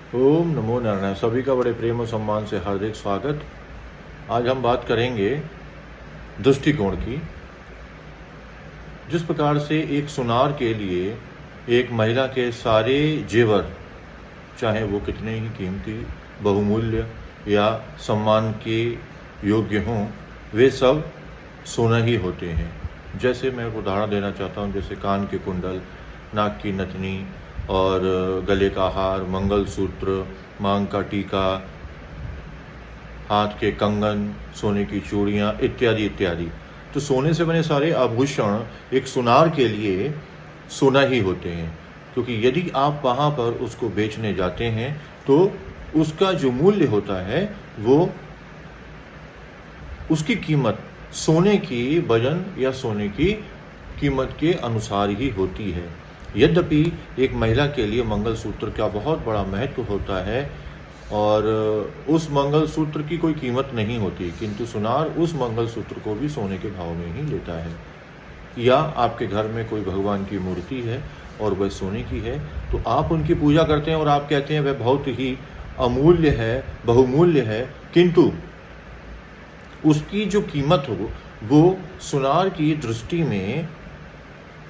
ओम नमो नारायण। सभी का बड़े प्रेम और सम्मान से हार्दिक स्वागत। आज हम बात करेंगे दृष्टिकोण की। जिस प्रकार से एक सुनार के लिए एक महिला के सारे जेवर, चाहे वो कितने ही कीमती, बहुमूल्य या सम्मान के योग्य हों, वे सब सोना ही होते हैं। जैसे मैं उदाहरण देना चाहता हूँ, जैसे कान के कुंडल, नाक की नथनी और गले का हार, मंगलसूत्र, मांग का टीका, हाथ के कंगन, सोने की चूड़ियाँ इत्यादि इत्यादि। तो सोने से बने सारे आभूषण एक सुनार के लिए सोना ही होते हैं, क्योंकि यदि आप वहाँ पर उसको बेचने जाते हैं तो उसका जो मूल्य होता है वो उसकी कीमत सोने की वजन या सोने की कीमत के अनुसार ही होती है। यद्यपि एक महिला के लिए मंगलसूत्र का बहुत बड़ा महत्व होता है और उस मंगलसूत्र की कोई कीमत नहीं होती, किंतु सुनार उस मंगलसूत्र को भी सोने के भाव में ही लेता है। या आपके घर में कोई भगवान की मूर्ति है और वह सोने की है, तो आप उनकी पूजा करते हैं और आप कहते हैं वह बहुत ही अमूल्य है, बहुमूल्य है, किंतु उसकी जो कीमत हो वो सुनार की दृष्टि में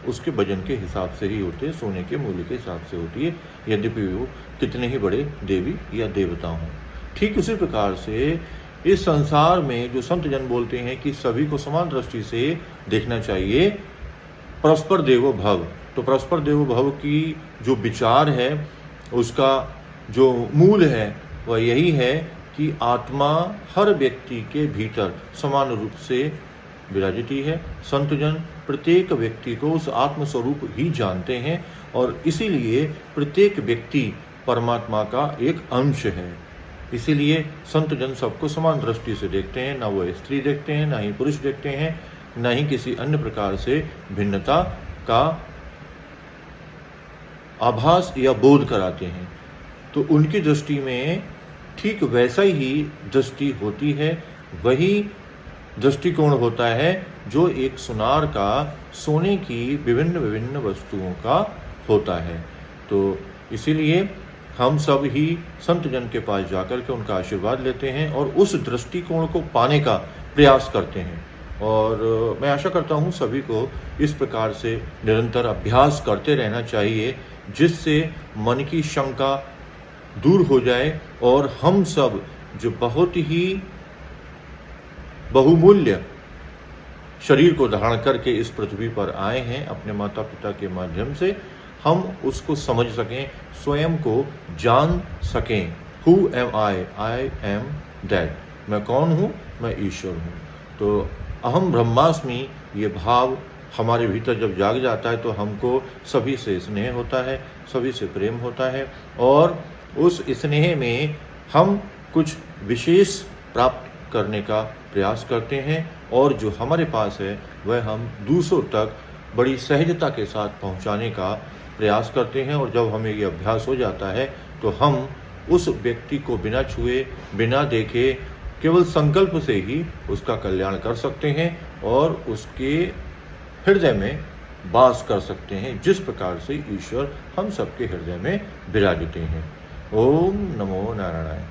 उसके वजन के हिसाब से ही होते, सोने के मूल्य के हिसाब से होती है, यद्यपि वो कितने ही बड़े देवी या देवता हों। ठीक उसी प्रकार से इस संसार में जो संत जन बोलते हैं कि सभी को समान दृष्टि से देखना चाहिए, परस्पर देवो भव। तो परस्पर देवो भव की जो विचार है, उसका जो मूल है वह यही है कि आत्मा हर व्यक्ति के भीतर समान रूप से विराजित है। संतजन प्रत्येक व्यक्ति को उस आत्मस्वरूप ही जानते हैं और इसीलिए प्रत्येक व्यक्ति परमात्मा का एक अंश है। इसीलिए संतजन सबको समान दृष्टि से देखते हैं, ना वो स्त्री देखते हैं, ना ही पुरुष देखते हैं, ना ही किसी अन्य प्रकार से भिन्नता का आभास या बोध कराते हैं। तो उनकी दृष्टि में ठीक वैसा ही दृष्टि होती है, वही दृष्टिकोण होता है जो एक सुनार का सोने की विभिन्न विभिन्न वस्तुओं का होता है। तो इसीलिए हम सब ही संत जन के पास जाकर के उनका आशीर्वाद लेते हैं और उस दृष्टिकोण को पाने का प्रयास करते हैं। और मैं आशा करता हूँ सभी को इस प्रकार से निरंतर अभ्यास करते रहना चाहिए, जिससे मन की शंका दूर हो जाए और हम सब जो बहुत ही बहुमूल्य शरीर को धारण करके इस पृथ्वी पर आए हैं अपने माता पिता के माध्यम से, हम उसको समझ सकें, स्वयं को जान सकें। Who am I am that. मैं कौन हूँ? मैं ईश्वर हूँ। तो अहम ब्रह्मास्मि ये भाव हमारे भीतर जब जाग जाता है तो हमको सभी से स्नेह होता है, सभी से प्रेम होता है और उस स्नेह में हम कुछ विशेष प्राप्त करने का प्रयास करते हैं और जो हमारे पास है वह हम दूसरों तक बड़ी सहजता के साथ पहुंचाने का प्रयास करते हैं। और जब हमें ये अभ्यास हो जाता है तो हम उस व्यक्ति को बिना छुए, बिना देखे, केवल संकल्प से ही उसका कल्याण कर सकते हैं और उसके हृदय में वास कर सकते हैं, जिस प्रकार से ईश्वर हम सबके हृदय में विराजित हैं। ओम नमो नारायण।